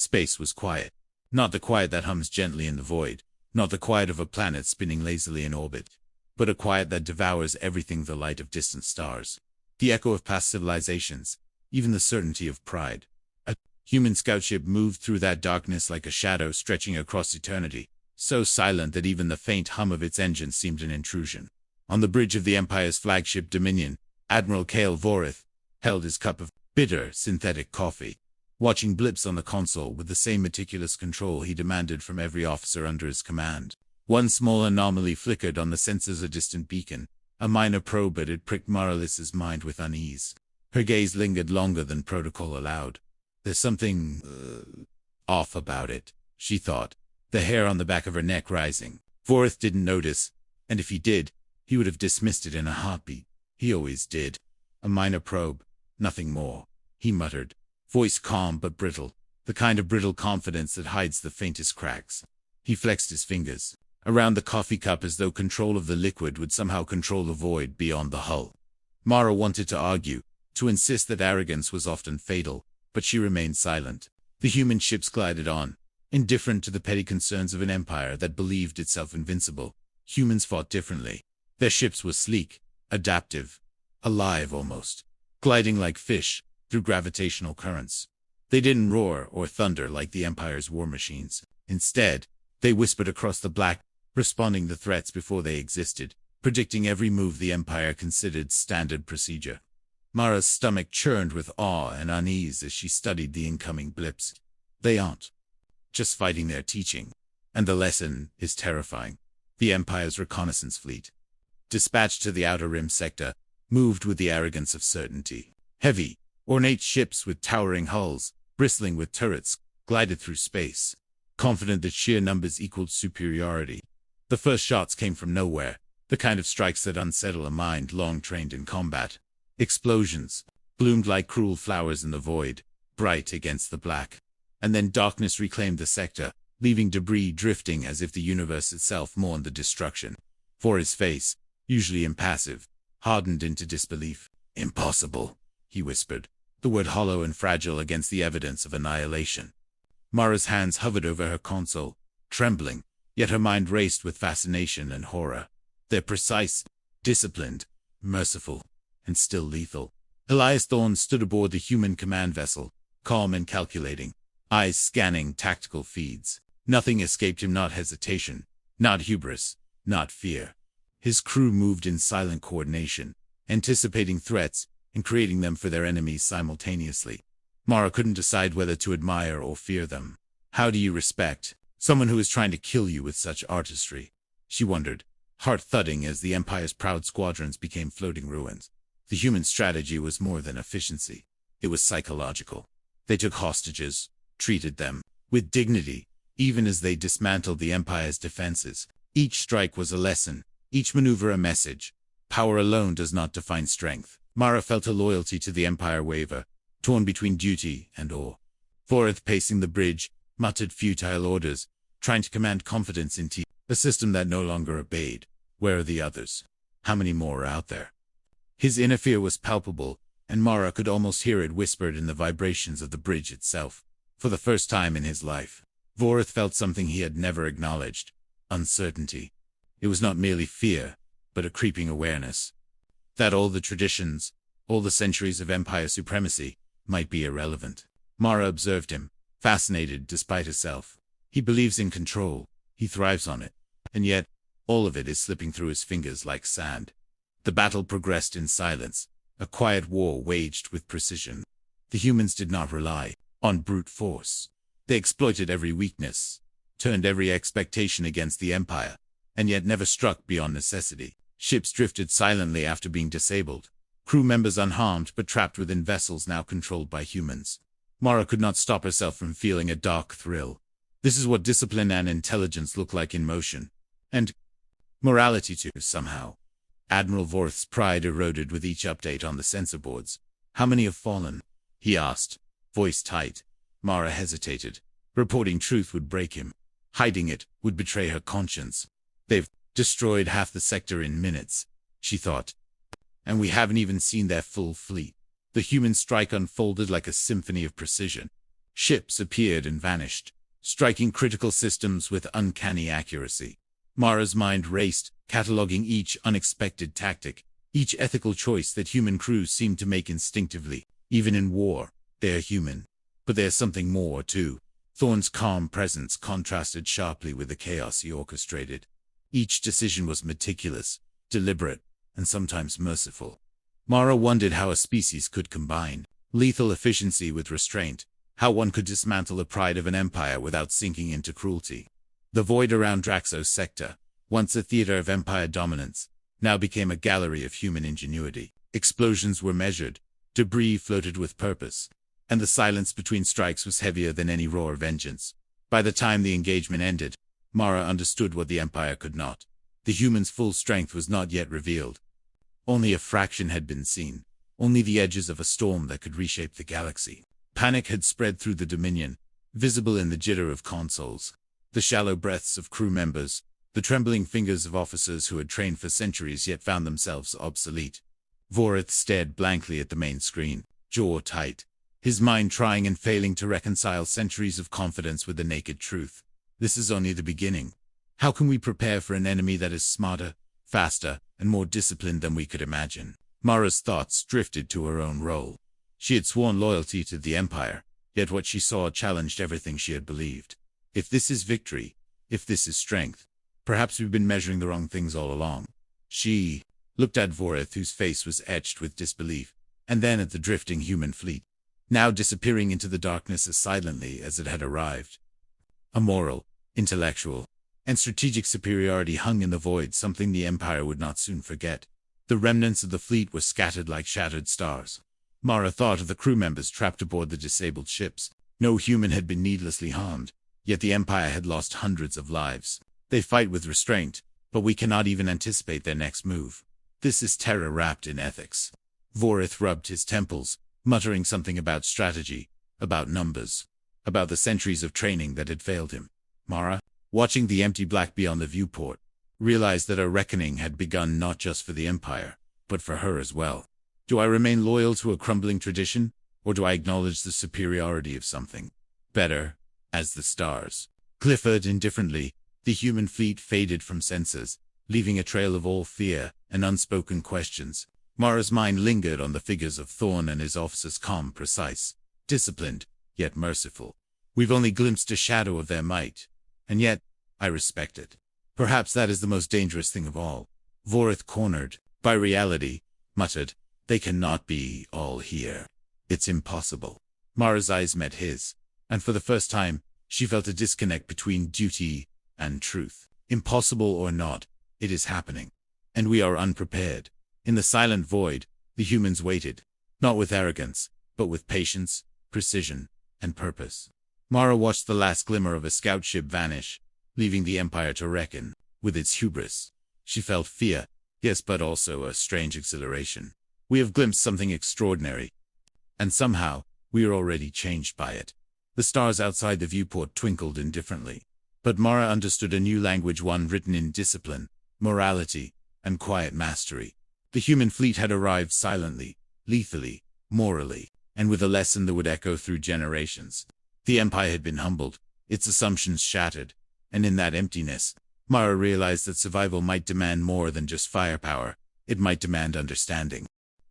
Space was quiet. Not the quiet that hums gently in the void, not the quiet of a planet spinning lazily in orbit, but a quiet that devours everything, the light of distant stars, the echo of past civilizations, even the certainty of pride. A human scout ship moved through that darkness like a shadow stretching across eternity, so silent that even the faint hum of its engine seemed an intrusion. On the bridge of the Empire's flagship Dominion, Admiral Vorith held his cup of bitter, synthetic coffee, watching blips on the console with the same meticulous control he demanded from every officer under his command. One small anomaly flickered on the sensors, a distant beacon, a minor probe, but it pricked Mara Liss's mind with unease. Her gaze lingered longer than protocol allowed. There's something off about it, she thought, the hair on the back of her neck rising. Vorith didn't notice, and if he did, he would have dismissed it in a heartbeat. He always did. A minor probe, nothing more, he muttered, voice calm but brittle, the kind of brittle confidence that hides the faintest cracks. He flexed his fingers around the coffee cup as though control of the liquid would somehow control the void beyond the hull. Mara wanted to argue, to insist that arrogance was often fatal, but she remained silent. The human ships glided on, indifferent to the petty concerns of an empire that believed itself invincible. Humans fought differently. Their ships were sleek, adaptive, alive almost, gliding like fish through gravitational currents. They didn't roar or thunder like the Empire's war machines. Instead, they whispered across the black, responding to threats before they existed, predicting every move the Empire considered standard procedure. Mara's stomach churned with awe and unease as she studied the incoming blips. They aren't just fighting, they're teaching. And the lesson is terrifying. The Empire's reconnaissance fleet, dispatched to the Outer Rim sector, moved with the arrogance of certainty. Heavy, ornate ships with towering hulls, bristling with turrets, glided through space, confident that sheer numbers equaled superiority. The first shots came from nowhere, the kind of strikes that unsettle a mind long trained in combat. Explosions bloomed like cruel flowers in the void, bright against the black. And then darkness reclaimed the sector, leaving debris drifting as if the universe itself mourned the destruction. For his face, usually impassive, hardened into disbelief. Impossible, he whispered, the word hollow and fragile against the evidence of annihilation. Mara's hands hovered over her console, trembling, yet her mind raced with fascination and horror. They're precise, disciplined, merciful, and still lethal. Elias Thorne stood aboard the human command vessel, calm and calculating, eyes scanning tactical feeds. Nothing escaped him, not hesitation, not hubris, not fear. His crew moved in silent coordination, anticipating threats and creating them for their enemies simultaneously. Mara couldn't decide whether to admire or fear them. How do you respect someone who is trying to kill you with such artistry? She wondered, heart thudding as the Empire's proud squadrons became floating ruins. The human strategy was more than efficiency. It was psychological. They took hostages, treated them with dignity, even as they dismantled the Empire's defenses. Each strike was a lesson, each maneuver a message. Power alone does not define strength. Mara felt her loyalty to the Empire waver, torn between duty and awe. Vorith, pacing the bridge, muttered futile orders, trying to command confidence in a system that no longer obeyed. Where are the others? How many more are out there? His inner fear was palpable, and Mara could almost hear it whispered in the vibrations of the bridge itself. For the first time in his life, Vorith felt something he had never acknowledged: uncertainty. It was not merely fear, but a creeping awareness that all the traditions, all the centuries of Empire supremacy, might be irrelevant. Mara observed him, fascinated despite herself. He believes in control, he thrives on it, and yet, all of it is slipping through his fingers like sand. The battle progressed in silence, a quiet war waged with precision. The humans did not rely on brute force. They exploited every weakness, turned every expectation against the Empire, and yet never struck beyond necessity. Ships drifted silently after being disabled, crew members unharmed but trapped within vessels now controlled by humans. Mara could not stop herself from feeling a dark thrill. This is what discipline and intelligence look like in motion. And morality too, somehow. Admiral Vorith's pride eroded with each update on the sensor boards. How many have fallen? He asked, voice tight. Mara hesitated. Reporting truth would break him. Hiding it would betray her conscience. They've destroyed half the sector in minutes, she thought. And we haven't even seen their full fleet. The human strike unfolded like a symphony of precision. Ships appeared and vanished, striking critical systems with uncanny accuracy. Mara's mind raced, cataloging each unexpected tactic, each ethical choice that human crews seemed to make instinctively. Even in war, they are human. But there's something more, too. Thorn's calm presence contrasted sharply with the chaos he orchestrated. Each decision was meticulous, deliberate, and sometimes merciful. Mara wondered how a species could combine lethal efficiency with restraint, how one could dismantle the pride of an empire without sinking into cruelty. The void around Draxos sector, once a theater of empire dominance, now became a gallery of human ingenuity. Explosions were measured, debris floated with purpose, and the silence between strikes was heavier than any roar of vengeance. By the time the engagement ended, Mara understood what the empire could not. The humans' full strength was not yet revealed. Only a fraction had been seen, only the edges of a storm that could reshape the galaxy. Panic had spread through the Dominion, visible in the jitter of consoles, the shallow breaths of crew members, the trembling fingers of officers who had trained for centuries yet found themselves obsolete. Vorith stared blankly at the main screen, jaw tight, his mind trying and failing to reconcile centuries of confidence with the naked truth. This is only the beginning. How can we prepare for an enemy that is smarter, faster, and more disciplined than we could imagine? Mara's thoughts drifted to her own role. She had sworn loyalty to the Empire, yet what she saw challenged everything she had believed. If this is victory, if this is strength, perhaps we've been measuring the wrong things all along. She looked at Vorith, whose face was etched with disbelief, and then at the drifting human fleet, now disappearing into the darkness as silently as it had arrived. A moral, intellectual, and strategic superiority hung in the void, something the Empire would not soon forget. The remnants of the fleet were scattered like shattered stars. Mara thought of the crew members trapped aboard the disabled ships. No human had been needlessly harmed, yet the Empire had lost hundreds of lives. They fight with restraint, but we cannot even anticipate their next move. This is terror wrapped in ethics. Vorith rubbed his temples, muttering something about strategy, about numbers, about the centuries of training that had failed him. Mara, watching the empty black beyond the viewport, realized that a reckoning had begun not just for the Empire, but for her as well. Do I remain loyal to a crumbling tradition, or do I acknowledge the superiority of something better, as the stars? Clifford indifferently, the human fleet faded from senses, leaving a trail of all fear and unspoken questions. Mara's mind lingered on the figures of Thorn and his officers, calm, precise, disciplined, yet merciful. We've only glimpsed a shadow of their might, and yet, I respect it. Perhaps that is the most dangerous thing of all. Vorith, cornered by reality, muttered, "They cannot be all here. It's impossible." Mara's eyes met his, and for the first time, she felt a disconnect between duty and truth. Impossible or not, it is happening. And we are unprepared. In the silent void, the humans waited, not with arrogance, but with patience, precision, and purpose. Mara watched the last glimmer of a scout ship vanish, leaving the Empire to reckon with its hubris. She felt fear, yes, but also a strange exhilaration. We have glimpsed something extraordinary, and somehow, we are already changed by it. The stars outside the viewport twinkled indifferently, but Mara understood a new language, one written in discipline, morality, and quiet mastery. The human fleet had arrived silently, lethally, morally, and with a lesson that would echo through generations. The Empire had been humbled, its assumptions shattered, and in that emptiness, Mara realized that survival might demand more than just firepower. It might demand understanding.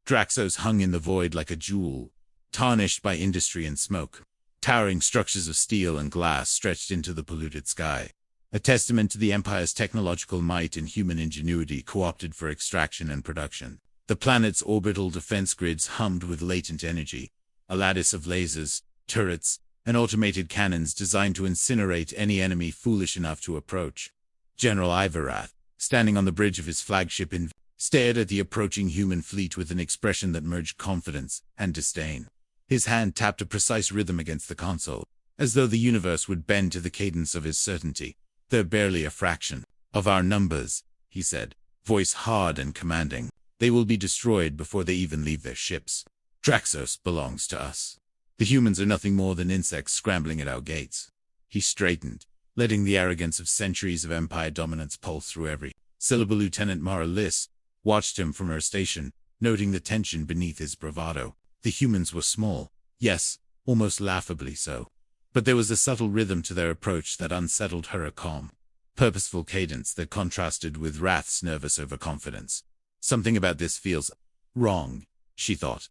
Draxos hung in the void like a jewel, tarnished by industry and smoke. Towering structures of steel and glass stretched into the polluted sky, a testament to the Empire's technological might and human ingenuity co-opted for extraction and production. The planet's orbital defense grids hummed with latent energy, a lattice of lasers, turrets, and automated cannons designed to incinerate any enemy foolish enough to approach. General Iverath, standing on the bridge of his flagship, stared at the approaching human fleet with an expression that merged confidence and disdain. His hand tapped a precise rhythm against the console, as though the universe would bend to the cadence of his certainty. "They're barely a fraction of our numbers," he said, voice hard and commanding. "They will be destroyed before they even leave their ships. Draxos belongs to us. The humans are nothing more than insects scrambling at our gates." He straightened, letting the arrogance of centuries of Empire dominance pulse through every syllable. Lieutenant Mara Liss watched him from her station, noting the tension beneath his bravado. The humans were small, yes, almost laughably so. But there was a subtle rhythm to their approach that unsettled her, a calm, purposeful cadence that contrasted with Wrath's nervous overconfidence. Something about this feels wrong, she thought,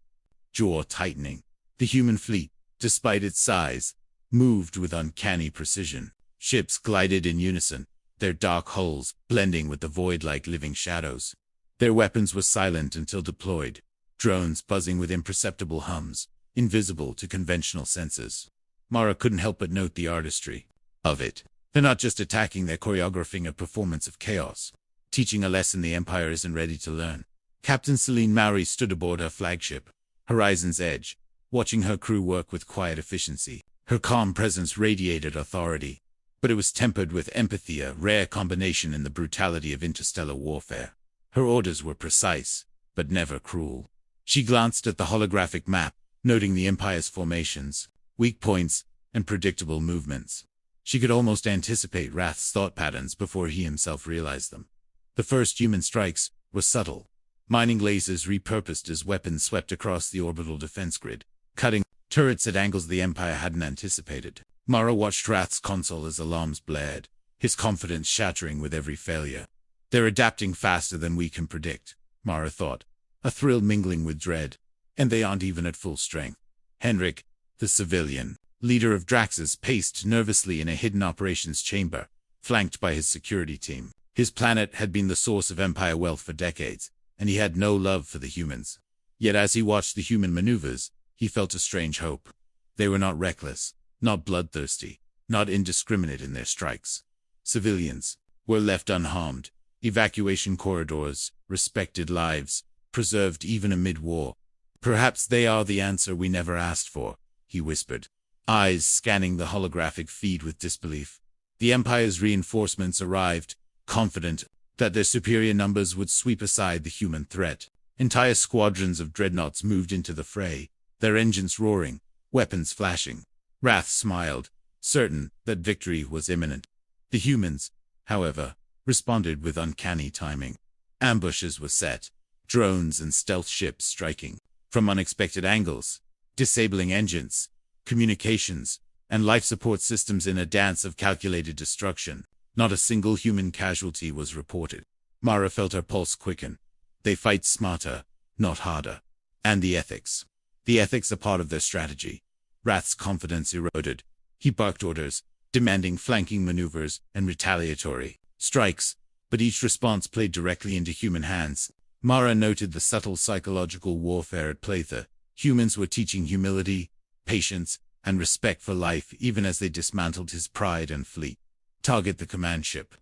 jaw tightening. The human fleet, despite its size, moved with uncanny precision. Ships glided in unison, their dark hulls blending with the void like living shadows. Their weapons were silent until deployed, drones buzzing with imperceptible hums, invisible to conventional senses. Mara couldn't help but note the artistry of it. They're not just attacking, they're choreographing a performance of chaos, teaching a lesson the Empire isn't ready to learn. Captain Celine Maury stood aboard her flagship, Horizon's Edge, watching her crew work with quiet efficiency. Her calm presence radiated authority, but it was tempered with empathy, a rare combination in the brutality of interstellar warfare. Her orders were precise, but never cruel. She glanced at the holographic map, noting the Empire's formations, weak points, and predictable movements. She could almost anticipate Wrath's thought patterns before he himself realized them. The first human strikes were subtle. Mining lasers repurposed as weapons swept across the orbital defense grid, cutting turrets at angles the Empire hadn't anticipated. Mara watched Wrath's console as alarms blared, his confidence shattering with every failure. They're adapting faster than we can predict, Mara thought, a thrill mingling with dread. And they aren't even at full strength. Henrik, the civilian leader of Draxos, paced nervously in a hidden operations chamber, flanked by his security team. His planet had been the source of Empire wealth for decades, and he had no love for the humans. Yet as he watched the human maneuvers, he felt a strange hope. They were not reckless, not bloodthirsty, not indiscriminate in their strikes. Civilians were left unharmed, evacuation corridors, respected lives, preserved even amid war. Perhaps they are the answer we never asked for, he whispered, eyes scanning the holographic feed with disbelief. The Empire's reinforcements arrived, confident that their superior numbers would sweep aside the human threat. Entire squadrons of dreadnoughts moved into the fray, their engines roaring, weapons flashing. Wrath smiled, certain that victory was imminent. The humans, however, responded with uncanny timing. Ambushes were set, drones and stealth ships striking from unexpected angles, disabling engines, communications, and life support systems in a dance of calculated destruction. Not a single human casualty was reported. Mara felt her pulse quicken. They fight smarter, not harder. And the ethics. The ethics are part of their strategy. Wrath's confidence eroded. He barked orders, demanding flanking maneuvers and retaliatory strikes, but each response played directly into human hands. Mara noted the subtle psychological warfare at play there. Humans were teaching humility, patience, and respect for life even as they dismantled his pride and fleet. Target the command ship,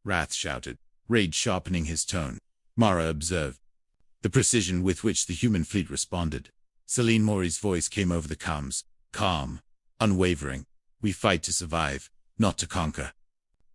Wrath shouted, rage sharpening his tone. Mara observed the precision with which the human fleet responded. Celine Maury's voice came over the comms, calm, unwavering. We fight to survive, not to conquer.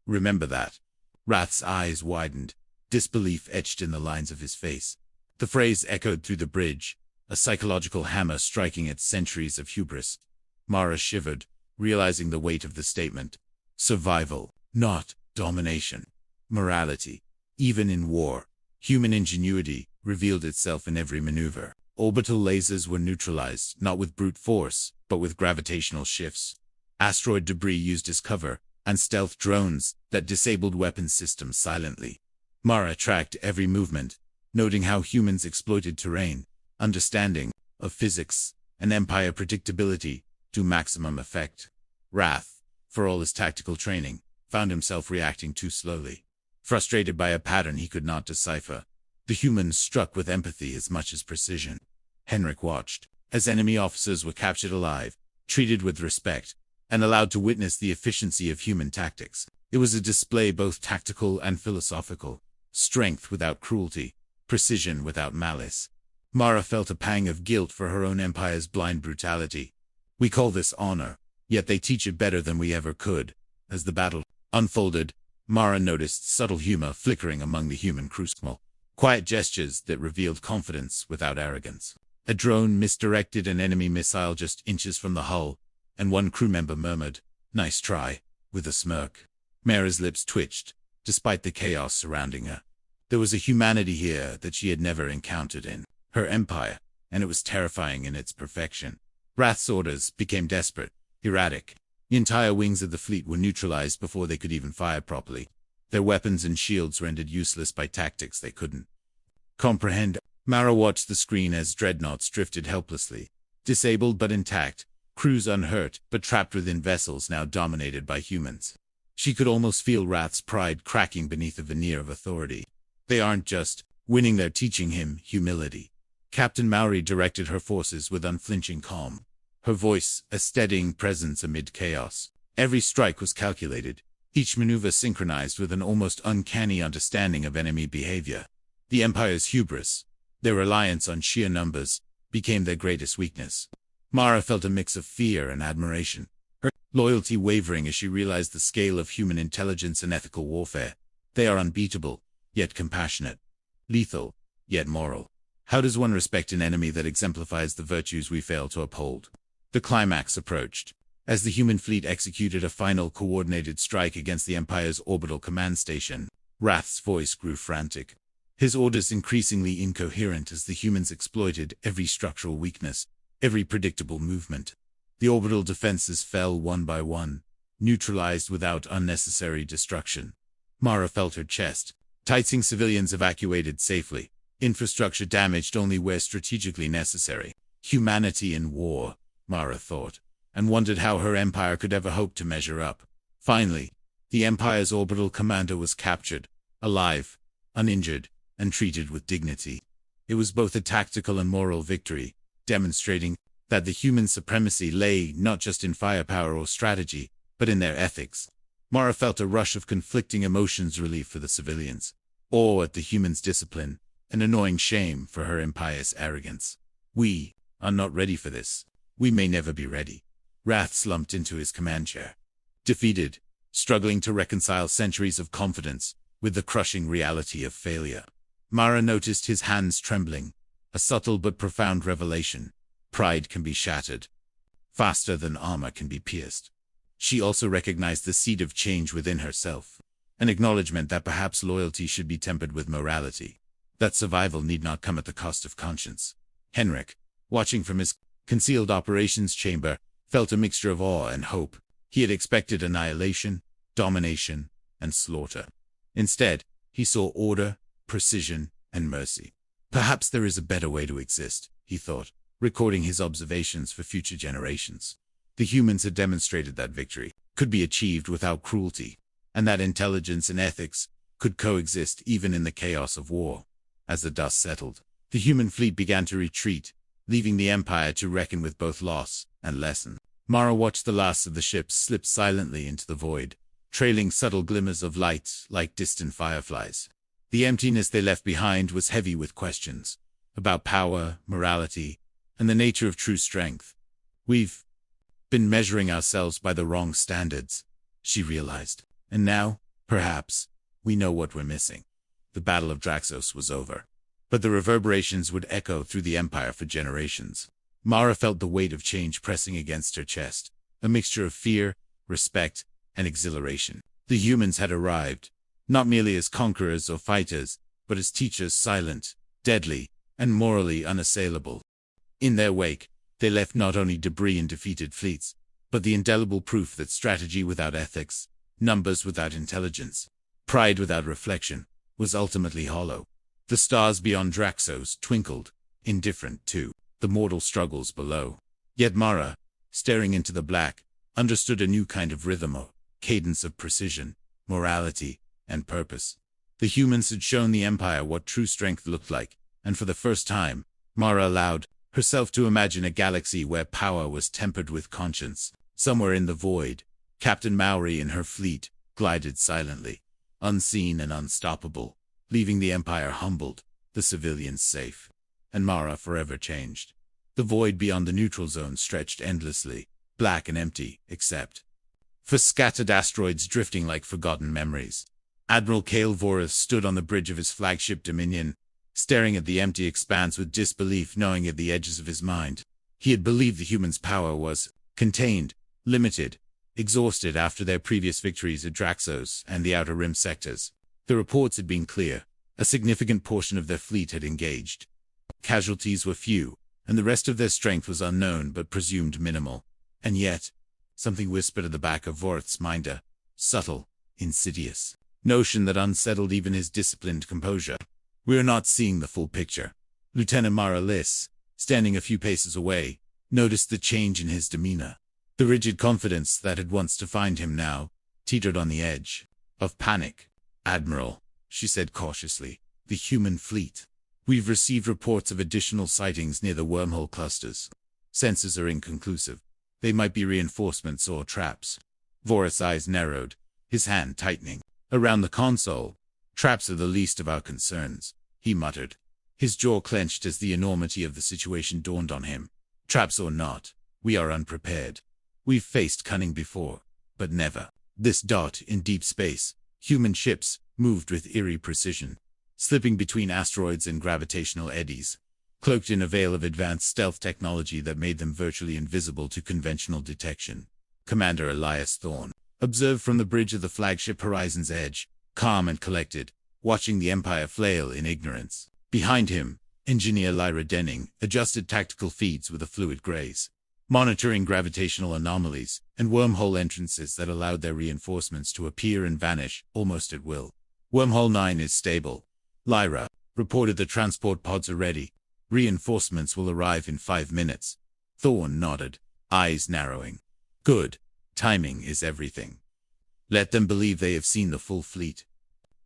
Remember that. Wrath's eyes widened, disbelief etched in the lines of his face. The phrase echoed through the bridge, a psychological hammer striking at centuries of hubris. Mara shivered, realizing the weight of the statement. Survival, not domination. Morality. Even in war, human ingenuity revealed itself in every maneuver. Orbital lasers were neutralized, not with brute force, but with gravitational shifts. Asteroid debris used as cover, and stealth drones that disabled weapon systems silently. Mara tracked every movement, noting how humans exploited terrain, understanding of physics, and Empire predictability to maximum effect. Wrath, for all his tactical training, found himself reacting too slowly. Frustrated by a pattern he could not decipher, the humans struck with empathy as much as precision. Henrik watched as enemy officers were captured alive, treated with respect, and allowed to witness the efficiency of human tactics. It was a display both tactical and philosophical, strength without cruelty, precision without malice. Mara felt a pang of guilt for her own Empire's blind brutality. We call this honor, yet they teach it better than we ever could. As the battle unfolded, Mara noticed subtle humor flickering among the human crucible. Quiet gestures that revealed confidence without arrogance. A drone misdirected an enemy missile just inches from the hull, and one crew member murmured, "Nice try," with a smirk. Mara's lips twitched, despite the chaos surrounding her. There was a humanity here that she had never encountered in her empire, and it was terrifying in its perfection. Wrath's orders became desperate, erratic. The entire wings of the fleet were neutralized before they could even fire properly. Their weapons and shields rendered useless by tactics they couldn't comprehend. Mara watched the screen as dreadnoughts drifted helplessly, disabled but intact, crews unhurt but trapped within vessels now dominated by humans. She could almost feel Wrath's pride cracking beneath a veneer of authority. They aren't just winning, they're teaching him humility. Captain Maury directed her forces with unflinching calm, her voice a steadying presence amid chaos. Every strike was calculated, each maneuver synchronized with an almost uncanny understanding of enemy behavior. The Empire's hubris, their reliance on sheer numbers, became their greatest weakness. Mara felt a mix of fear and admiration, her loyalty wavering as she realized the scale of human intelligence and ethical warfare. They are unbeatable, yet compassionate. Lethal, yet moral. How does one respect an enemy that exemplifies the virtues we fail to uphold? The climax approached, as the human fleet executed a final coordinated strike against the Empire's orbital command station. Wrath's voice grew frantic, his orders increasingly incoherent as the humans exploited every structural weakness, every predictable movement. The orbital defenses fell one by one, neutralized without unnecessary destruction. Mara felt her chest tightening. Civilians evacuated safely, infrastructure damaged only where strategically necessary. Humanity in war, Mara thought, and wondered how her empire could ever hope to measure up. Finally, the Empire's orbital commander was captured, alive, uninjured, and treated with dignity. It was both a tactical and moral victory, demonstrating that the human supremacy lay not just in firepower or strategy, but in their ethics. Mara felt a rush of conflicting emotions: relief for the civilians, awe at the humans' discipline, and annoying shame for her impious arrogance. We are not ready for this. We may never be ready. Wrath slumped into his command chair, defeated, struggling to reconcile centuries of confidence with the crushing reality of failure. Mara noticed his hands trembling, a subtle but profound revelation. Pride can be shattered faster than armor can be pierced. She also recognized the seed of change within herself, an acknowledgement that perhaps loyalty should be tempered with morality, that survival need not come at the cost of conscience. Henrik, watching from his concealed operations chamber, felt a mixture of awe and hope. He had expected annihilation, domination, and slaughter. Instead, he saw order, precision, and mercy. Perhaps there is a better way to exist, he thought, recording his observations for future generations. The humans had demonstrated that victory could be achieved without cruelty, and that intelligence and ethics could coexist even in the chaos of war. As the dust settled, the human fleet began to retreat, leaving the Empire to reckon with both loss and lesson. Mara watched the last of the ships slip silently into the void, trailing subtle glimmers of light like distant fireflies. The emptiness they left behind was heavy with questions about power, morality, and the nature of true strength. We've been measuring ourselves by the wrong standards, she realized. And now, perhaps, we know what we're missing. The Battle of Draxos was over, but the reverberations would echo through the Empire for generations. Mara felt the weight of change pressing against her chest, a mixture of fear, respect, and exhilaration. The humans had arrived, not merely as conquerors or fighters, but as teachers, silent, deadly, and morally unassailable. In their wake, they left not only debris and defeated fleets, but the indelible proof that strategy without ethics, numbers without intelligence, pride without reflection, was ultimately hollow. The stars beyond Draxos twinkled, indifferent to the mortal struggles below. Yet Mara, staring into the black, understood a new kind of rhythm, a cadence of precision, morality, and purpose. The humans had shown the Empire what true strength looked like, and for the first time, Mara allowed herself to imagine a galaxy where power was tempered with conscience. Somewhere in the void, Captain Maury and her fleet glided silently, unseen and unstoppable, leaving the Empire humbled, the civilians safe, and Mara forever changed. The void beyond the neutral zone stretched endlessly, black and empty, except for scattered asteroids drifting like forgotten memories. Admiral Vorith stood on the bridge of his flagship Dominion, staring at the empty expanse with disbelief gnawing at the edges of his mind. He had believed the humans' power was contained, limited, exhausted after their previous victories at Draxos and the Outer Rim sectors. The reports had been clear. A significant portion of their fleet had engaged. Casualties were few, and the rest of their strength was unknown but presumed minimal. And yet, something whispered at the back of Vorith's mind, a subtle, insidious notion that unsettled even his disciplined composure. We are not seeing the full picture. Lieutenant Mara Liss, standing a few paces away, noticed the change in his demeanor. The rigid confidence that had once defined him now teetered on the edge of panic. "Admiral," she said cautiously, "the human fleet. We've received reports of additional sightings near the wormhole clusters. Sensors are inconclusive. They might be reinforcements or traps." Vorith's eyes narrowed, his hand tightening around the console. "Traps are the least of our concerns," he muttered. His jaw clenched as the enormity of the situation dawned on him. "Traps or not, we are unprepared. We've faced cunning before, but never this dot in deep space." Human ships moved with eerie precision, slipping between asteroids and gravitational eddies, cloaked in a veil of advanced stealth technology that made them virtually invisible to conventional detection. Commander Elias Thorne observed from the bridge of the flagship Horizon's Edge, calm and collected, watching the Empire flail in ignorance. Behind him, Engineer Lyra Denning adjusted tactical feeds with a fluid grace, monitoring gravitational anomalies and wormhole entrances that allowed their reinforcements to appear and vanish almost at will. "Wormhole 9 is stable," Lyra reported. "The transport pods are ready. Reinforcements will arrive in 5 minutes. Thorne nodded, eyes narrowing. "Good. Timing is everything. Let them believe they have seen the full fleet.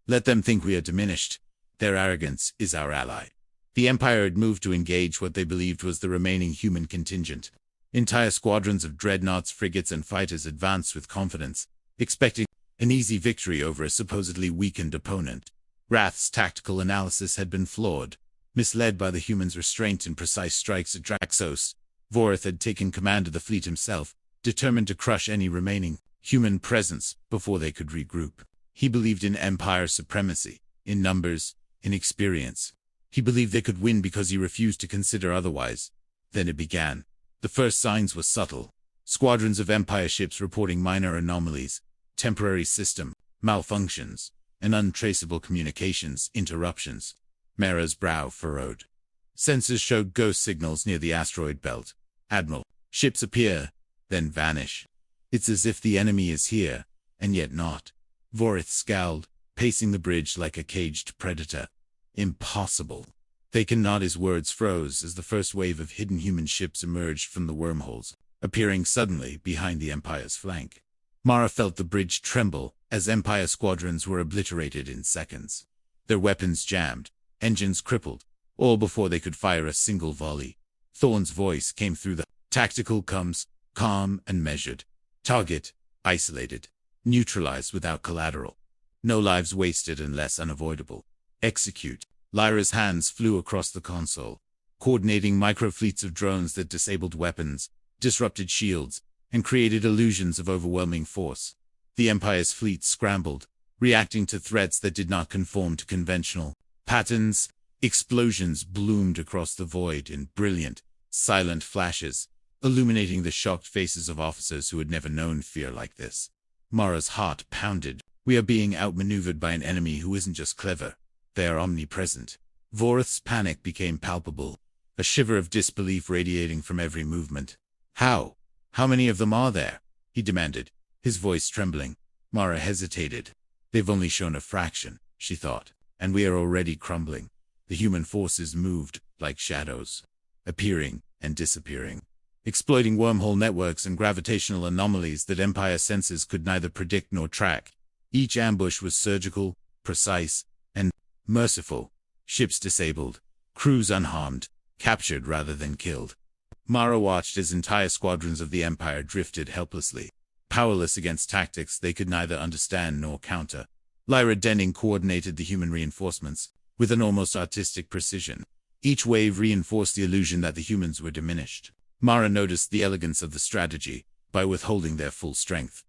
Let them think we are diminished. Their arrogance is our ally." The Empire had moved to engage what they believed was the remaining human contingent. Entire squadrons of dreadnoughts, frigates, and fighters advanced with confidence, expecting an easy victory over a supposedly weakened opponent. Wrath's tactical analysis had been flawed. Misled by the humans' restraint and precise strikes at Draxos, Vorith had taken command of the fleet himself, determined to crush any remaining human presence before they could regroup. He believed in Empire supremacy, in numbers, in experience. He believed they could win because he refused to consider otherwise. Then it began. The first signs were subtle. Squadrons of Empire ships reporting minor anomalies, temporary system malfunctions, and untraceable communications interruptions. Mara's brow furrowed. Sensors showed ghost signals near the asteroid belt. "Admiral, ships appear, then vanish. It's as if the enemy is here, and yet not." Vorith scowled, pacing the bridge like a caged predator. "Impossible." They cannot. His words froze as the first wave of hidden human ships emerged from the wormholes, appearing suddenly behind the Empire's flank. Mara felt the bridge tremble as Empire squadrons were obliterated in seconds. Their weapons jammed, engines crippled, all before they could fire a single volley. Thorne's voice came through the tactical comms, calm and measured. "Target isolated, neutralized without collateral. No lives wasted unless unavoidable. Execute." Lyra's hands flew across the console, coordinating microfleets of drones that disabled weapons, disrupted shields, and created illusions of overwhelming force. The Empire's fleet scrambled, reacting to threats that did not conform to conventional patterns. Explosions bloomed across the void in brilliant, silent flashes, illuminating the shocked faces of officers who had never known fear like this. Mara's heart pounded. "We are being outmaneuvered by an enemy who isn't just clever. They are omnipresent." Vorith's panic became palpable, a shiver of disbelief radiating from every movement. How many of them are there?" he demanded, his voice trembling. Mara hesitated. "They've only shown a fraction," she thought, "and we are already crumbling." The human forces moved like shadows, appearing and disappearing, exploiting wormhole networks and gravitational anomalies that Empire sensors could neither predict nor track. Each ambush was surgical, precise, and merciful. Ships disabled, crews unharmed, captured rather than killed. Mara watched as entire squadrons of the Empire drifted helplessly, powerless against tactics they could neither understand nor counter. Lyra Denning coordinated the human reinforcements with an almost artistic precision. Each wave reinforced the illusion that the humans were diminished. Mara noticed the elegance of the strategy by withholding their full strength.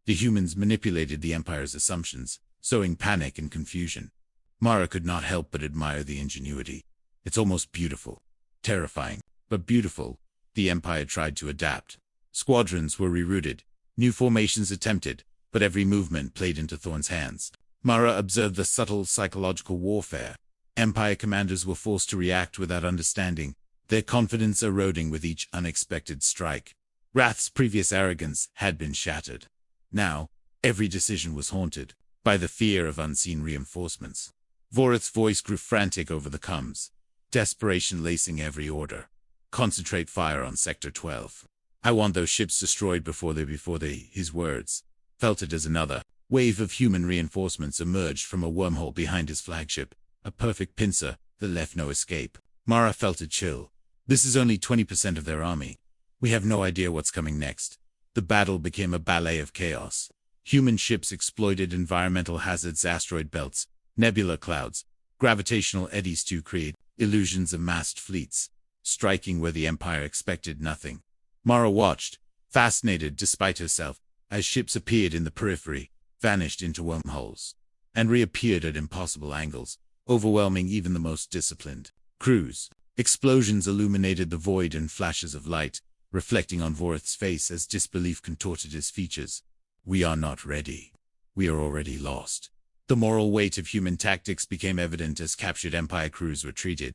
The humans manipulated the Empire's assumptions, sowing panic and confusion. Mara could not help but admire the ingenuity. "It's almost beautiful. Terrifying, but beautiful." The Empire tried to adapt. Squadrons were rerouted, new formations attempted, but every movement played into Thorne's hands. Mara observed the subtle psychological warfare. Empire commanders were forced to react without understanding, their confidence eroding with each unexpected strike. Wrath's previous arrogance had been shattered. Now, every decision was haunted by the fear of unseen reinforcements. Vorith's voice grew frantic over the comms, desperation lacing every order. Concentrate fire on Sector 12. I want those ships destroyed before they, his words, felt it as another wave of human reinforcements emerged from a wormhole behind his flagship, a perfect pincer that left no escape. Mara felt a chill. This is only 20% of their army. We have no idea what's coming next. The battle became a ballet of chaos. Human ships exploited environmental hazards, asteroid belts, nebula clouds, gravitational eddies to create illusions of massed fleets, striking where the Empire expected nothing. Mara watched, fascinated despite herself, as ships appeared in the periphery, vanished into wormholes, and reappeared at impossible angles, overwhelming even the most disciplined crews. Explosions illuminated the void in flashes of light, reflecting on Vorith's face as disbelief contorted his features. We are not ready. We are already lost. The moral weight of human tactics became evident as captured Empire crews were treated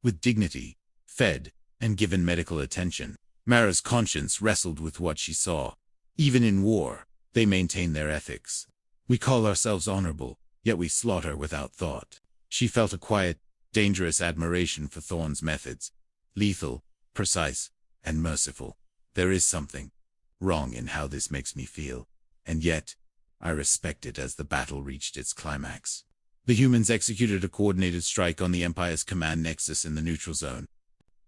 with dignity, fed, and given medical attention. Mara's conscience wrestled with what she saw. Even in war, they maintain their ethics. We call ourselves honorable, yet we slaughter without thought. She felt a quiet, dangerous admiration for Thorn's methods. Lethal, precise, and merciful. There is something wrong in how this makes me feel. And yet, I respect it as the battle reached its climax. The humans executed a coordinated strike on the Empire's command nexus in the neutral zone.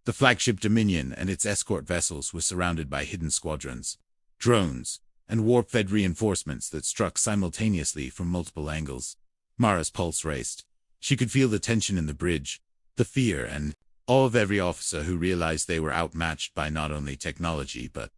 The flagship Dominion and its escort vessels were surrounded by hidden squadrons, drones, and warp-fed reinforcements that struck simultaneously from multiple angles. Mara's pulse raced. She could feel the tension in the bridge, the fear and awe of every officer who realized they were outmatched by not only technology but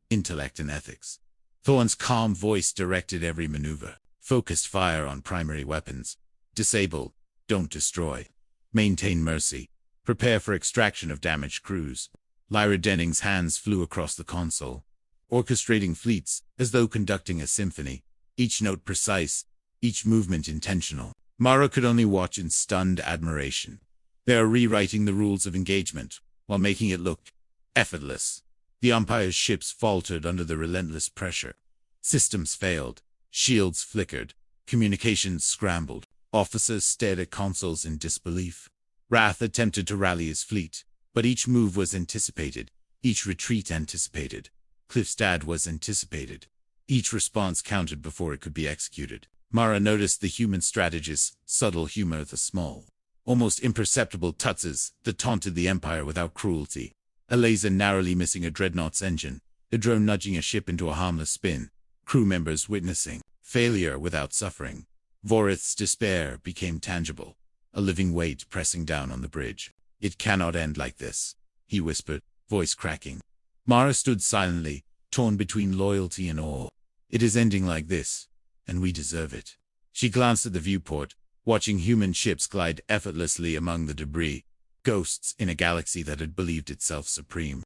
intellect and ethics. Thorn's calm voice directed every maneuver. Focused fire on primary weapons. Disable, don't destroy. Maintain mercy. Prepare for extraction of damaged crews. Lyra Denning's hands flew across the console, orchestrating fleets as though conducting a symphony, each note precise, each movement intentional. Mara could only watch in stunned admiration. They are rewriting the rules of engagement, while making it look effortless. The Empire's ships faltered under the relentless pressure. Systems failed, shields flickered, communications scrambled. Officers stared at consoles in disbelief. Wrath attempted to rally his fleet, but each move was anticipated, each retreat anticipated. Cliffstad was anticipated. Each response counted before it could be executed. Mara noticed the human strategist's subtle humor, the small, almost imperceptible touches that taunted the Empire without cruelty. A laser narrowly missing a dreadnought's engine, a drone nudging a ship into a harmless spin, crew members witnessing failure without suffering. Vorith's despair became tangible, a living weight pressing down on the bridge. It cannot end like this, he whispered, voice cracking. Mara stood silently, torn between loyalty and awe. It is ending like this, and we deserve it. She glanced at the viewport, watching human ships glide effortlessly among the debris, ghosts in a galaxy that had believed itself supreme.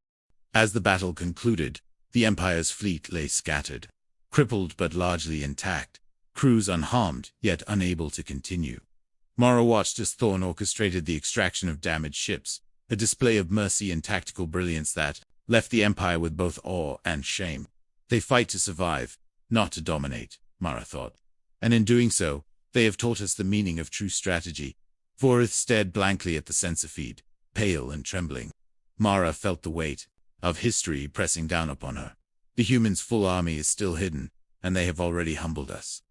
As the battle concluded, the Empire's fleet lay scattered, crippled but largely intact, crews unharmed yet unable to continue. Mara watched as Thorn orchestrated the extraction of damaged ships, a display of mercy and tactical brilliance that left the Empire with both awe and shame. They fight to survive, not to dominate, Mara thought. And in doing so, they have taught us the meaning of true strategy. Vorith stared blankly at the sensor feed, pale and trembling. Mara felt the weight of history pressing down upon her. The humans' full army is still hidden, and they have already humbled us.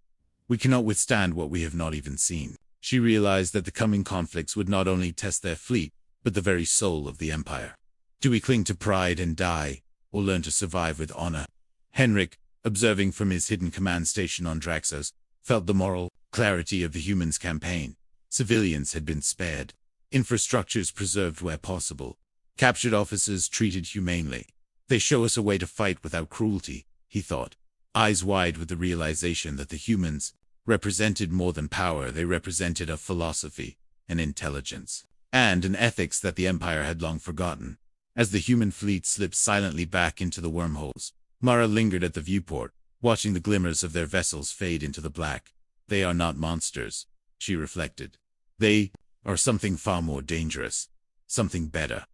We cannot withstand what we have not even seen. She realized that the coming conflicts would not only test their fleet, but the very soul of the Empire. Do we cling to pride and die, or learn to survive with honor? Henrik, observing from his hidden command station on Draxos, felt the moral clarity of the humans' campaign. Civilians had been spared, infrastructures preserved where possible, captured officers treated humanely. They show us a way to fight without cruelty, he thought, eyes wide with the realization that the humans represented more than power. They represented a philosophy, an intelligence, and an ethics that the Empire had long forgotten. As the human fleet slipped silently back into the wormholes, Mara lingered at the viewport, watching the glimmers of their vessels fade into the black. They are not monsters, she reflected. They are something far more dangerous, something better.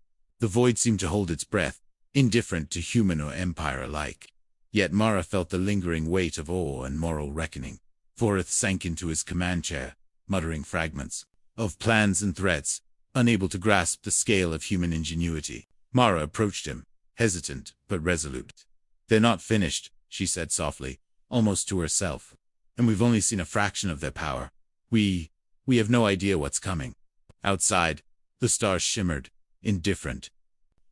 The void seemed to hold its breath, indifferent to human or empire alike. Yet Mara felt the lingering weight of awe and moral reckoning. Vorith sank into his command chair, muttering fragments of plans and threats, unable to grasp the scale of human ingenuity. Mara approached him, hesitant but resolute. "They're not finished," she said softly, almost to herself. "And we've only seen a fraction of their power. We have no idea what's coming." Outside, the stars shimmered, indifferent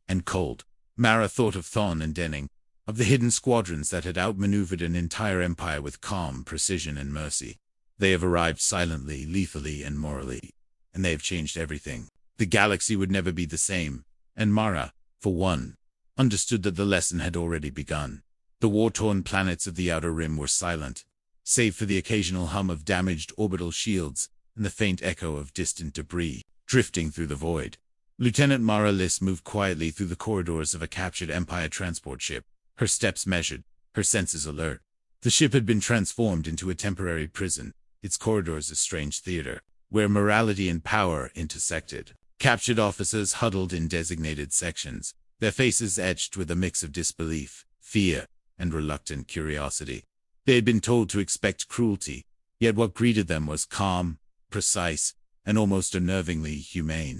and cold. Mara thought of Thawne and Denning, of the hidden squadrons that had outmaneuvered an entire empire with calm, precision, and mercy. They have arrived silently, lethally, and morally, and they have changed everything. The galaxy would never be the same, and Mara, for one, understood that the lesson had already begun. The war-torn planets of the Outer Rim were silent, save for the occasional hum of damaged orbital shields and the faint echo of distant debris drifting through the void. Lieutenant Mara Liss moved quietly through the corridors of a captured Empire transport ship, her steps measured, her senses alert. The ship had been transformed into a temporary prison, its corridors a strange theater, where morality and power intersected. Captured officers huddled in designated sections, their faces etched with a mix of disbelief, fear, and reluctant curiosity. They had been told to expect cruelty, yet what greeted them was calm, precise, and almost unnervingly humane.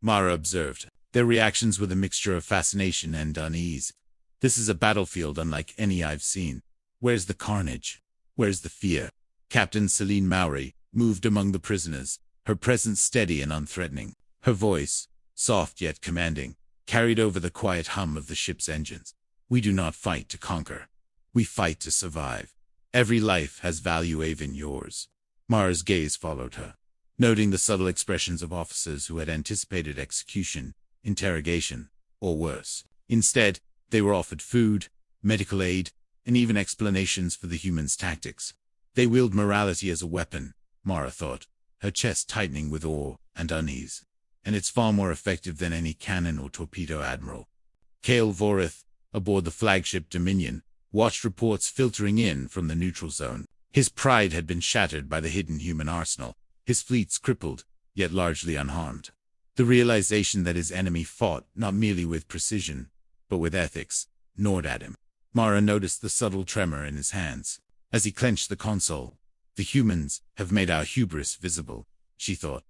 Mara observed. Their reactions were the mixture of fascination and unease. "This is a battlefield unlike any I've seen. Where's the carnage? Where's the fear?" Captain Celine Maury moved among the prisoners, her presence steady and unthreatening. Her voice, soft yet commanding, carried over the quiet hum of the ship's engines. "We do not fight to conquer. We fight to survive. Every life has value, even yours." Mara's gaze followed her, noting the subtle expressions of officers who had anticipated execution, interrogation, or worse. Instead, they were offered food, medical aid, and even explanations for the humans' tactics. They wield morality as a weapon, Mara thought, her chest tightening with awe and unease. And it's far more effective than any cannon or torpedo, Admiral. Admiral Vorith, aboard the flagship Dominion, watched reports filtering in from the neutral zone. His pride had been shattered by the hidden human arsenal, his fleets crippled, yet largely unharmed. The realization that his enemy fought not merely with precision, but with ethics, gnawed at him. Mara noticed the subtle tremor in his hands as he clenched the console. "The humans have made our hubris visible," she thought,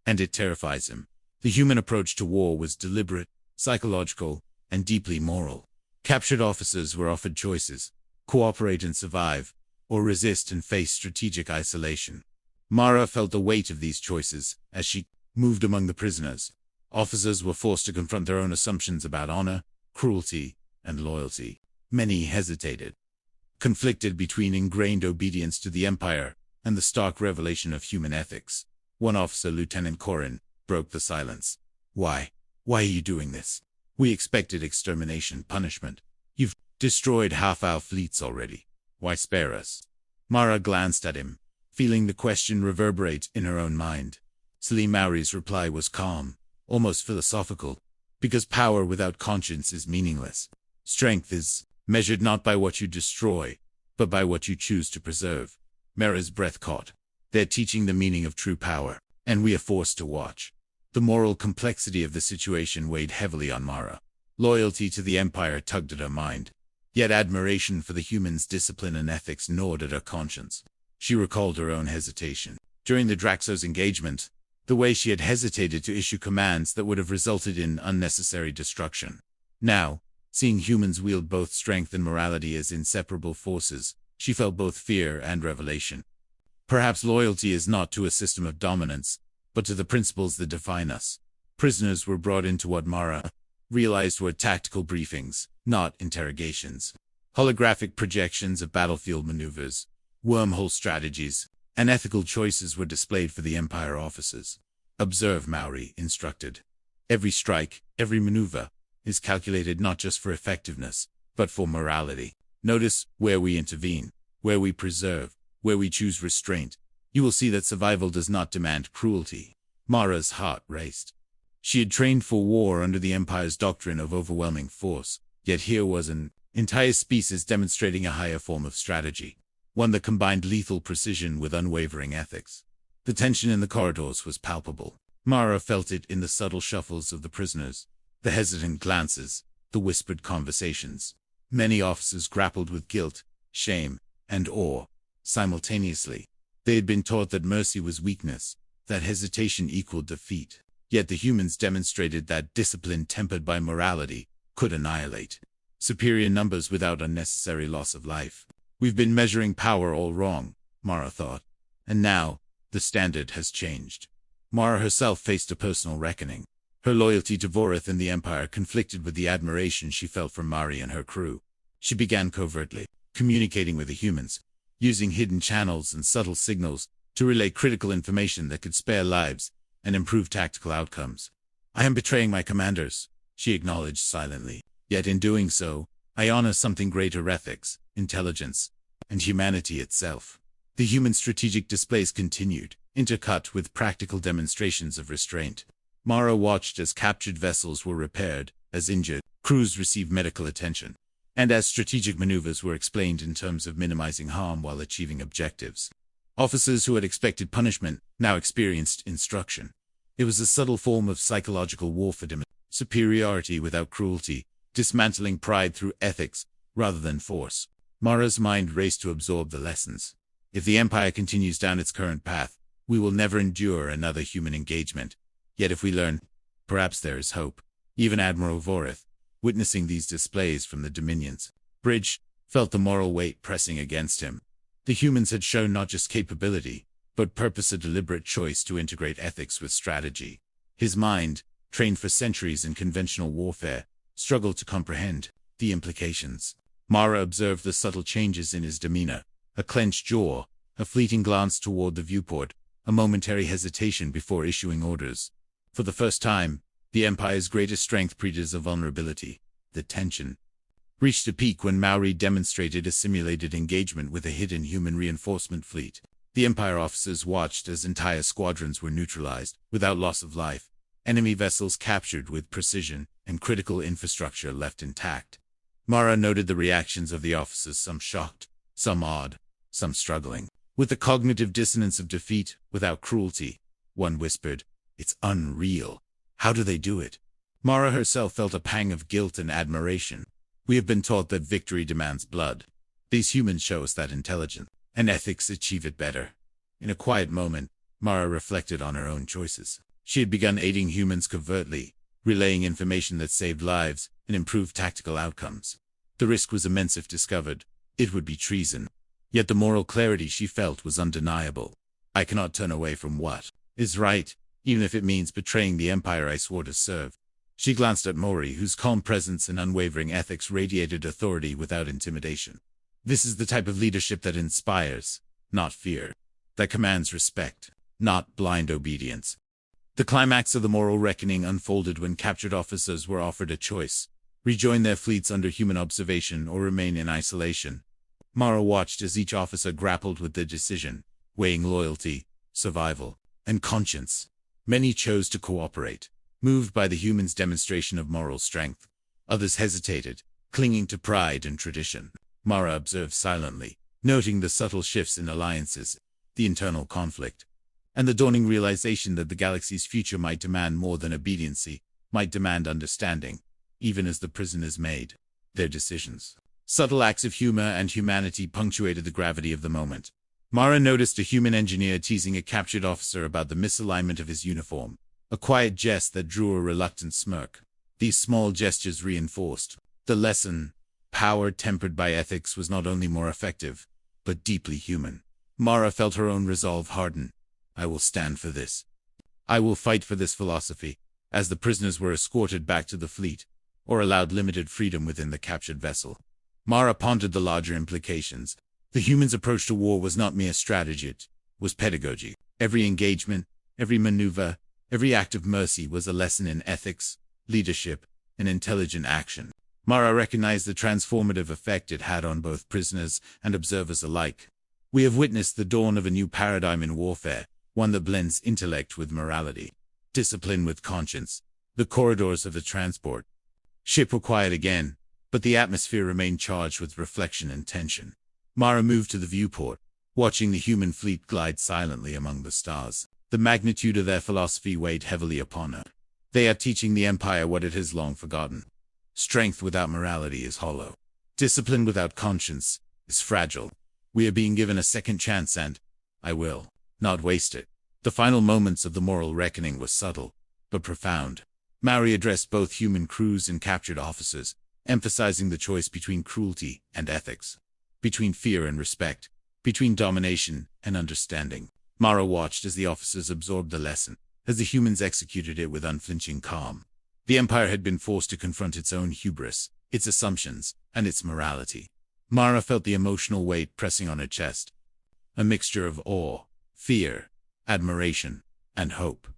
"and it terrifies him." The human approach to war was deliberate, psychological, and deeply moral. Captured officers were offered choices: cooperate and survive, or resist and face strategic isolation. Mara felt the weight of these choices as she moved among the prisoners. Officers were forced to confront their own assumptions about honor, cruelty, and loyalty. Many hesitated, conflicted between ingrained obedience to the Empire and the stark revelation of human ethics. One officer, Lieutenant Corin, broke the silence. Why are you doing this? We expected extermination, punishment. You've destroyed half our fleets already. Why spare us?" Mara glanced at him, feeling the question reverberate in her own mind. Celine Maury's reply was calm, almost philosophical. "Because power without conscience is meaningless. Strength is measured not by what you destroy, but by what you choose to preserve." Mara's breath caught. "They're teaching the meaning of true power, and we are forced to watch." The moral complexity of the situation weighed heavily on Mara. Loyalty to the Empire tugged at her mind, yet admiration for the humans' discipline and ethics gnawed at her conscience. She recalled her own hesitation during the Draxos engagement, the way she had hesitated to issue commands that would have resulted in unnecessary destruction. Now, seeing humans wield both strength and morality as inseparable forces, she felt both fear and revelation. Perhaps loyalty is not to a system of dominance, but to the principles that define us. Prisoners were brought into what Mara realized were tactical briefings, not interrogations. Holographic projections of battlefield maneuvers, wormhole strategies, and ethical choices were displayed for the Empire officers. "Observe," Maury instructed. "Every strike, every maneuver, is calculated not just for effectiveness, but for morality. Notice where we intervene, where we preserve, where we choose restraint. You will see that survival does not demand cruelty." Mara's heart raced. She had trained for war under the Empire's doctrine of overwhelming force, yet here was an entire species demonstrating a higher form of strategy, one that combined lethal precision with unwavering ethics. The tension in the corridors was palpable. Mara felt it in the subtle shuffles of the prisoners, The hesitant glances, the whispered conversations. Many officers grappled with guilt, shame, and awe simultaneously. They had been taught that mercy was weakness, that hesitation equaled defeat. Yet the humans demonstrated that discipline tempered by morality could annihilate superior numbers without unnecessary loss of life. We've been measuring power all wrong, Mara thought. And now, the standard has changed. Mara herself faced a personal reckoning. Her loyalty to Vorith and the Empire conflicted with the admiration she felt for Mari and her crew. She began covertly communicating with the humans, using hidden channels and subtle signals to relay critical information that could spare lives and improve tactical outcomes. I am betraying my commanders, she acknowledged silently. Yet in doing so, I honor something greater: ethics, intelligence, and humanity itself. The human strategic displays continued, intercut with practical demonstrations of restraint. Mara watched as captured vessels were repaired, as injured crews received medical attention, and as strategic maneuvers were explained in terms of minimizing harm while achieving objectives. Officers who had expected punishment now experienced instruction. It was a subtle form of psychological warfare, superiority without cruelty, dismantling pride through ethics rather than force. Mara's mind raced to absorb the lessons. If the Empire continues down its current path, we will never endure another human engagement. Yet if we learn, perhaps there is hope. Even Admiral Vorith, witnessing these displays from the Dominion's bridge, felt the moral weight pressing against him. The humans had shown not just capability, but purpose, a deliberate choice to integrate ethics with strategy. His mind, trained for centuries in conventional warfare, struggled to comprehend the implications. Mara observed the subtle changes in his demeanor, a clenched jaw, a fleeting glance toward the viewport, a momentary hesitation before issuing orders. For the first time, the Empire's greatest strength predated a vulnerability. The tension reached a peak when Maori demonstrated a simulated engagement with a hidden human reinforcement fleet. The Empire officers watched as entire squadrons were neutralized, without loss of life, enemy vessels captured with precision, and critical infrastructure left intact. Mara noted the reactions of the officers, some shocked, some awed, some struggling with the cognitive dissonance of defeat without cruelty. One whispered, "It's unreal. How do they do it?" Mara herself felt a pang of guilt and admiration. We have been taught that victory demands blood. These humans show us that intelligence and ethics achieve it better. In a quiet moment, Mara reflected on her own choices. She had begun aiding humans covertly, relaying information that saved lives and improved tactical outcomes. The risk was immense. If discovered, it would be treason. Yet the moral clarity she felt was undeniable. I cannot turn away from what is right, even if it means betraying the Empire I swore to serve. She glanced at Mori, whose calm presence and unwavering ethics radiated authority without intimidation. This is the type of leadership that inspires, not fear. That commands respect, not blind obedience. The climax of the moral reckoning unfolded when captured officers were offered a choice: rejoin their fleets under human observation or remain in isolation. Mara watched as each officer grappled with the decision, weighing loyalty, survival, and conscience. Many chose to cooperate, moved by the humans' demonstration of moral strength. Others hesitated, clinging to pride and tradition. Mara observed silently, noting the subtle shifts in alliances, the internal conflict, and the dawning realization that the galaxy's future might demand more than obedience, might demand understanding, even as the prisoners made their decisions. Subtle acts of humor and humanity punctuated the gravity of the moment. Mara noticed a human engineer teasing a captured officer about the misalignment of his uniform, a quiet jest that drew a reluctant smirk. These small gestures reinforced the lesson: power tempered by ethics was not only more effective, but deeply human. Mara felt her own resolve harden. I will stand for this. I will fight for this philosophy. As the prisoners were escorted back to the fleet, or allowed limited freedom within the captured vessel, Mara pondered the larger implications. The humans' approach to war was not mere strategy, it was pedagogy. Every engagement, every maneuver, every act of mercy was a lesson in ethics, leadership, and intelligent action. Mara recognized the transformative effect it had on both prisoners and observers alike. We have witnessed the dawn of a new paradigm in warfare, one that blends intellect with morality, discipline with conscience. The corridors of the transport ship were quiet again, but the atmosphere remained charged with reflection and tension. Mara moved to the viewport, watching the human fleet glide silently among the stars. The magnitude of their philosophy weighed heavily upon her. They are teaching the Empire what it has long forgotten. Strength without morality is hollow. Discipline without conscience is fragile. We are being given a second chance and I will not waste it. The final moments of the moral reckoning were subtle, but profound. Mara addressed both human crews and captured officers, emphasizing the choice between cruelty and ethics, between fear and respect, between domination and understanding. Mara watched as the officers absorbed the lesson, as the humans executed it with unflinching calm. The Empire had been forced to confront its own hubris, its assumptions, and its morality. Mara felt the emotional weight pressing on her chest, a mixture of awe, fear, admiration, and hope.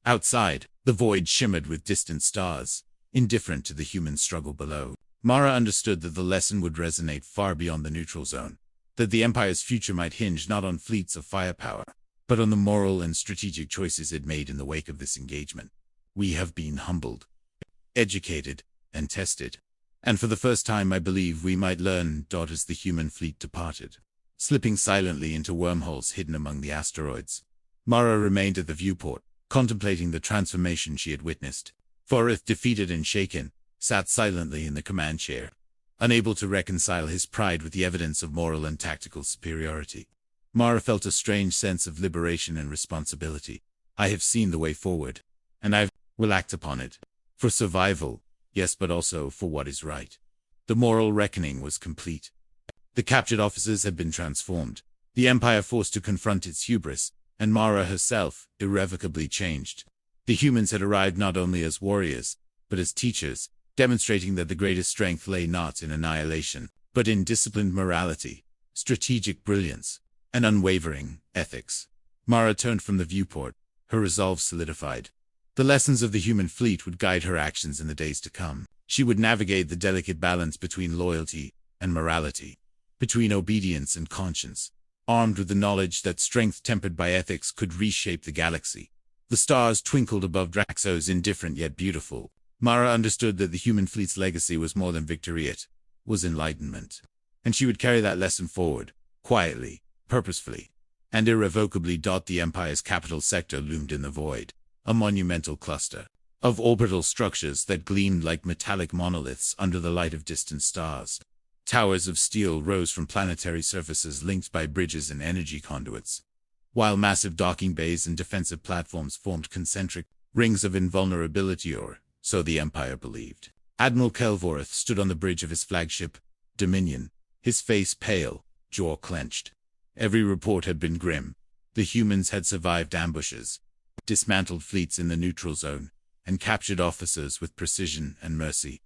Outside, the void shimmered with distant stars, indifferent to the human struggle below. Mara understood that the lesson would resonate far beyond the neutral zone, that the Empire's future might hinge not on fleets of firepower, but on the moral and strategic choices it made in the wake of this engagement. We have been humbled, educated, and tested. And for the first time I believe we might learn, as the human fleet departed, slipping silently into wormholes hidden among the asteroids. Mara remained at the viewport, contemplating the transformation she had witnessed. Vorith, defeated and shaken, sat silently in the command chair, unable to reconcile his pride with the evidence of moral and tactical superiority. Mara felt a strange sense of liberation and responsibility. I have seen the way forward, and I will act upon it. For survival, yes, but also for what is right. The moral reckoning was complete. The captured officers had been transformed, the Empire forced to confront its hubris, and Mara herself irrevocably changed. The humans had arrived not only as warriors, but as teachers, demonstrating that the greatest strength lay not in annihilation, but in disciplined morality, strategic brilliance, and unwavering ethics. Mara turned from the viewport, her resolve solidified. The lessons of the human fleet would guide her actions in the days to come. She would navigate the delicate balance between loyalty and morality, between obedience and conscience, armed with the knowledge that strength tempered by ethics could reshape the galaxy. The stars twinkled above Draxos, indifferent yet beautiful. Mara understood that the human fleet's legacy was more than victory, it was enlightenment. And she would carry that lesson forward, quietly, purposefully, and irrevocably. The Empire's capital sector loomed in the void, a monumental cluster of orbital structures that gleamed like metallic monoliths under the light of distant stars. Towers of steel rose from planetary surfaces linked by bridges and energy conduits, while massive docking bays and defensive platforms formed concentric rings of invulnerability, or so the Empire believed. Admiral Vorith stood on the bridge of his flagship, Dominion, his face pale, jaw clenched. Every report had been grim. The humans had survived ambushes, dismantled fleets in the neutral zone, and captured officers with precision and mercy.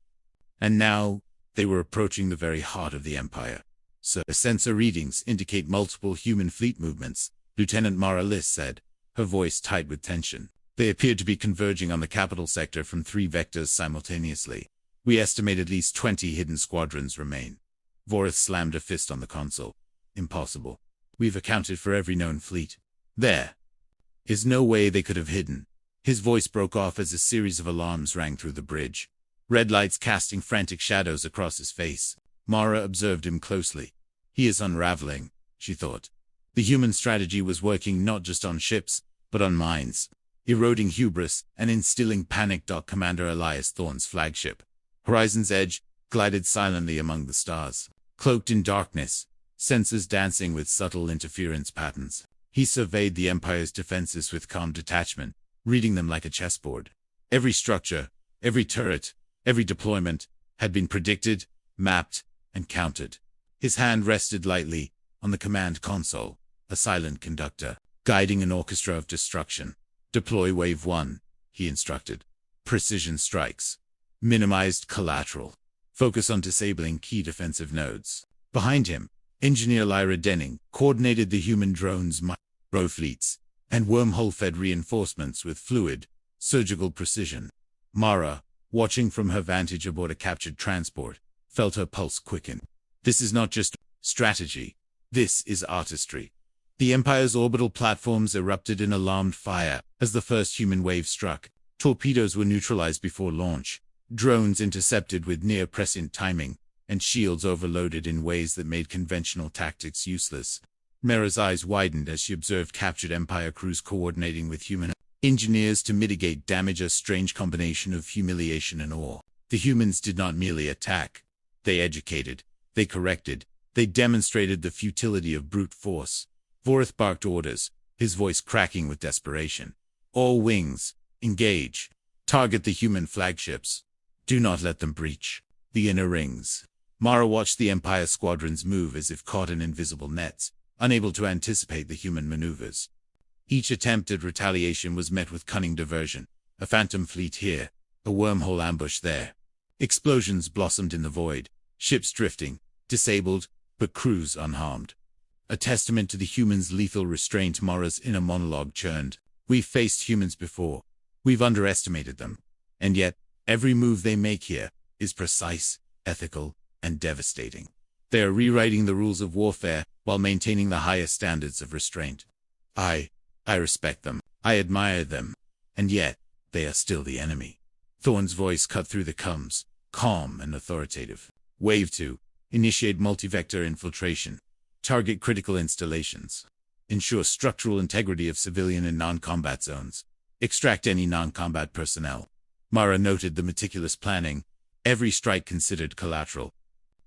And now, they were approaching the very heart of the Empire. "Sir, sensor readings indicate multiple human fleet movements," Lieutenant Mara Liss said, her voice tight with tension. "They appeared to be converging on the capital sector from 3 vectors simultaneously. We estimate at least 20 hidden squadrons remain." Vorith slammed a fist on the console. "Impossible. We've accounted for every known fleet. There is no way they could have hidden." His voice broke off as a series of alarms rang through the bridge, red lights casting frantic shadows across his face. Mara observed him closely. He is unraveling, she thought. The human strategy was working not just on ships, but on minds, eroding hubris and instilling panic. Commander Elias Thorne's flagship, Horizon's Edge, glided silently among the stars, cloaked in darkness, sensors dancing with subtle interference patterns. He surveyed the Empire's defenses with calm detachment, reading them like a chessboard. Every structure, every turret, every deployment had been predicted, mapped, and counted. His hand rested lightly on the command console, a silent conductor, guiding an orchestra of destruction. "Deploy Wave 1, he instructed. "Precision strikes. Minimized collateral. Focus on disabling key defensive nodes." Behind him, Engineer Lyra Denning coordinated the human drones' micro fleets and wormhole-fed reinforcements with fluid, surgical precision. Mara, watching from her vantage aboard a captured transport, felt her pulse quicken. This is not just strategy. This is artistry. The Empire's orbital platforms erupted in alarmed fire as the first human wave struck. Torpedoes were neutralized before launch, drones intercepted with near-prescient timing, and shields overloaded in ways that made conventional tactics useless. Mara's eyes widened as she observed captured Empire crews coordinating with human engineers to mitigate damage, a strange combination of humiliation and awe. The humans did not merely attack. They educated, they corrected, they demonstrated the futility of brute force. Vorith barked orders, his voice cracking with desperation. All wings, engage. Target the human flagships. Do not let them breach the inner rings. Mara watched the Empire squadrons move as if caught in invisible nets, unable to anticipate the human maneuvers. Each attempt at retaliation was met with cunning diversion. A phantom fleet here, a wormhole ambush there. Explosions blossomed in the void, ships drifting, disabled, but crews unharmed. A testament to the humans' lethal restraint. Mara's inner monologue churned. We've faced humans before. We've underestimated them. And yet, every move they make here is precise, ethical, and devastating. They are rewriting the rules of warfare while maintaining the highest standards of restraint. I respect them. I admire them. And yet, they are still the enemy. Thorn's voice cut through the comms, calm and authoritative. Wave 2. Initiate multi-vector infiltration. Target critical installations. Ensure structural integrity of civilian and non-combat zones. Extract any non-combat personnel. Mara noted the meticulous planning. Every strike considered collateral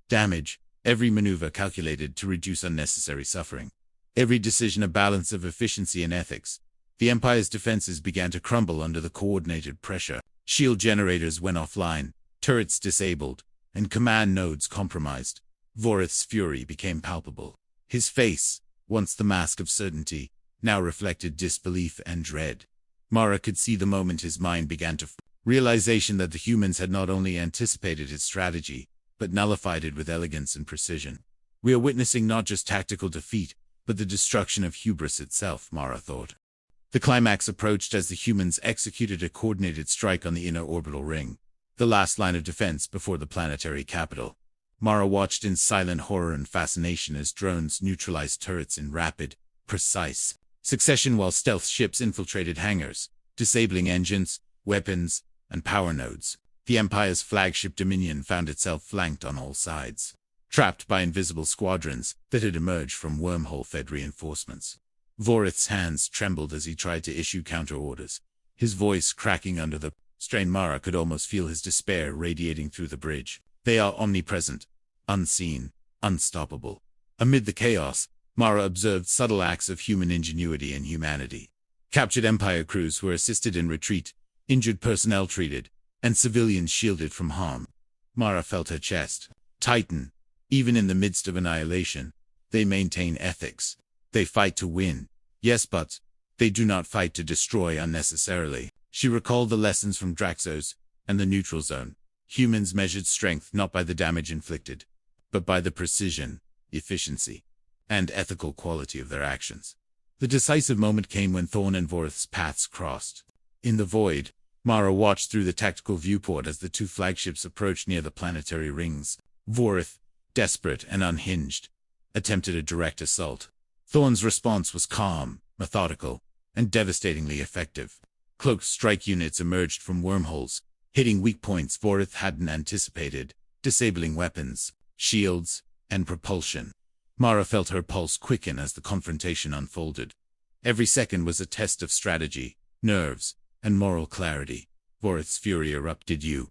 damage. Every maneuver calculated to reduce unnecessary suffering. Every decision a balance of efficiency and ethics. The Empire's defenses began to crumble under the coordinated pressure. Shield generators went offline, turrets disabled, and command nodes compromised. Vorith's fury became palpable. His face, once the mask of certainty, now reflected disbelief and dread. Mara could see the moment his mind began to realization that the humans had not only anticipated his strategy, but nullified it with elegance and precision. We are witnessing not just tactical defeat, but the destruction of hubris itself, Mara thought. The climax approached as the humans executed a coordinated strike on the inner orbital ring, the last line of defense before the planetary capital. Mara watched in silent horror and fascination as drones neutralized turrets in rapid, precise succession while stealth ships infiltrated hangars, disabling engines, weapons, and power nodes. The Empire's flagship Dominion found itself flanked on all sides, trapped by invisible squadrons that had emerged from wormhole-fed reinforcements. Vorith's hands trembled as he tried to issue counter-orders, his voice cracking under the strain. Mara could almost feel his despair radiating through the bridge. They are omnipresent, unseen, unstoppable. Amid the chaos, Mara observed subtle acts of human ingenuity and humanity. Captured Empire crews were assisted in retreat, injured personnel treated, and civilians shielded from harm. Mara felt her chest tighten. Even in the midst of annihilation, they maintain ethics. They fight to win. Yes, but they do not fight to destroy unnecessarily. She recalled the lessons from Draxos and the neutral zone. Humans measured strength not by the damage inflicted, but by the precision, efficiency, and ethical quality of their actions. The decisive moment came when Thorn and Vorith's paths crossed. In the void, Mara watched through the tactical viewport as the two flagships approached near the planetary rings. Vorith, desperate and unhinged, attempted a direct assault. Thorn's response was calm, methodical, and devastatingly effective. Cloaked strike units emerged from wormholes, hitting weak points Vorith hadn't anticipated, disabling weapons, shields, and propulsion. Mara felt her pulse quicken as the confrontation unfolded. Every second was a test of strategy, nerves, and moral clarity. Vorith's fury erupted. You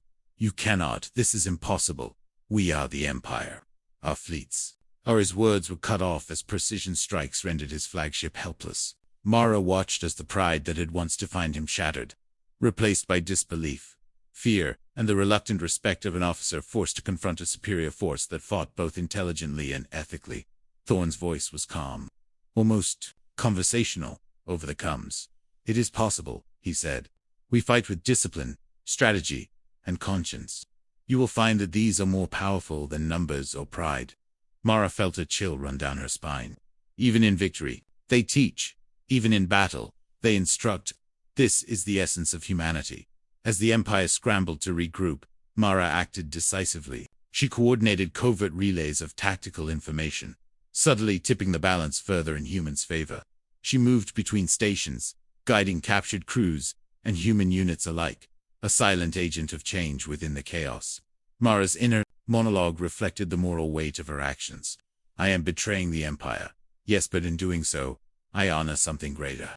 cannot. This is impossible. We are the Empire. Our fleets. His words were cut off as precision strikes rendered his flagship helpless. Mara watched as the pride that had once defined him shattered, replaced by disbelief, fear, and the reluctant respect of an officer forced to confront a superior force that fought both intelligently and ethically. Thorn's voice was calm, almost conversational, over the comms. It is possible, he said. We fight with discipline, strategy, and conscience. You will find that these are more powerful than numbers or pride. Mara felt a chill run down her spine. Even in victory, they teach. Even in battle, they instruct. This is the essence of humanity. As the Empire scrambled to regroup, Mara acted decisively. She coordinated covert relays of tactical information, subtly tipping the balance further in humans' favor. She moved between stations, guiding captured crews and human units alike, a silent agent of change within the chaos. Mara's inner monologue reflected the moral weight of her actions. I am betraying the Empire. Yes, but in doing so, I honor something greater.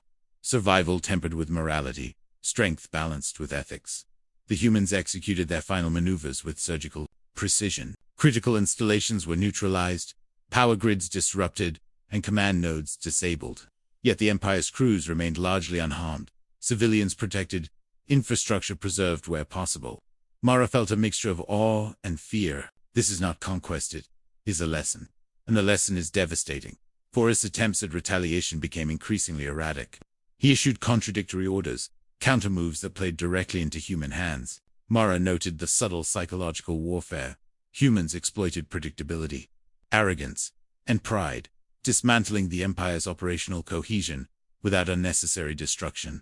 survival tempered with morality, strength balanced with ethics. The humans executed their final maneuvers with surgical precision. Critical installations were neutralized, power grids disrupted, and command nodes disabled. Yet the Empire's crews remained largely unharmed, civilians protected, infrastructure preserved where possible. Mara felt a mixture of awe and fear. This is not conquest, it is a lesson. And the lesson is devastating. Vorith's attempts at retaliation became increasingly erratic. He issued contradictory orders, countermoves that played directly into human hands. Mara noted the subtle psychological warfare. Humans exploited predictability, arrogance, and pride, dismantling the Empire's operational cohesion without unnecessary destruction.